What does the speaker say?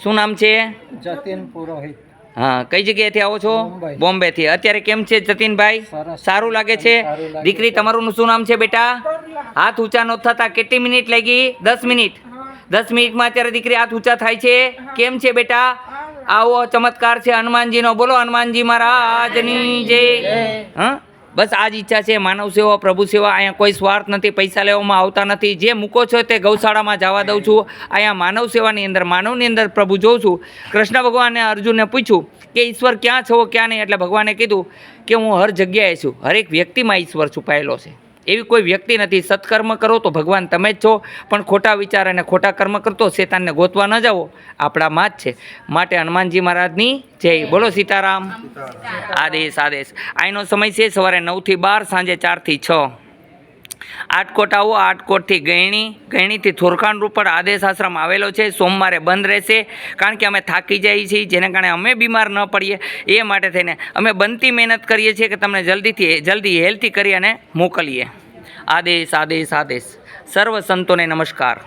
શું નામ છે? જતીન પુરોહિત. હા, કઈ જગ્યાએથી આવો છો? બોમ્બે. બોમ્બેથી. અત્યારે કેમ છે જતીનભાઈ? સરસ. સારું લાગે છે? સારું લાગે દીકરી છે. તમારું શું નામ છે બેટા? હાથ ઊંચા ન થતા કેટલી મિનિટ લાગી? 10 મિનિટ. 10 મિનિટમાં અત્યારે દીકરી હાથ ઊંચા થાય છે. કેમ છે બેટા? આવો ચમત્કાર છે હનુમાનજીનો. બોલો હનુમાનજી મહારાજની જય. હા, બસ આ જ ઈચ્છા છે. માનવ સેવા, પ્રભુ સેવા. અહીંયા કોઈ સ્વાર્થ નથી, પૈસા લેવામાં આવતા નથી. જે મૂકો છો તે ગૌશાળામાં જવા દઉં છું. અહીંયા માનવ સેવાની અંદર, માનવની અંદર પ્રભુ જોઉં છું. કૃષ્ણ ભગવાને અર્જુનને પૂછ્યું કે ઈશ્વર ક્યાં છો ક્યાં નહીં, એટલે ભગવાને કીધું કે હું હર જગ્યાએ છું. હરેક વ્યક્તિમાં ઈશ્વર છુપાયેલો છે. એવી કોઈ વ્યક્તિ નથી. સત્કર્મ કરો તો ભગવાન તમે જ છો, પણ ખોટા વિચાર અને ખોટા કર્મ કરતો શેતાનને ગોતવા ન જાઓ, આપણામાં જ છે. માટે હનુમાનજી મહારાજની જય. બોલો સીતારામ. આદેશ આદેશ. અહીંનો સમય છે સવારે 9 થી 12, સાંજે 4 થી 6. આટકોટ આવો. આટકોટથી ગયણીથી થોરખાણ રોડ પર આદેશ આશ્રમ આવેલો છે. સોમવારે બંધ રહેશે, કારણ કે અમે થાકી જઈએ છીએ, જેને કારણે અમે બીમાર ન પડીએ એ માટે થઈને અમે બનતી મહેનત કરીએ છીએ કે તમને જલ્દી હેલ્થી કરી અને મોકલીએ. આદેશ આદેશ આદેશ. સર્વ સંતોને નમસ્કાર.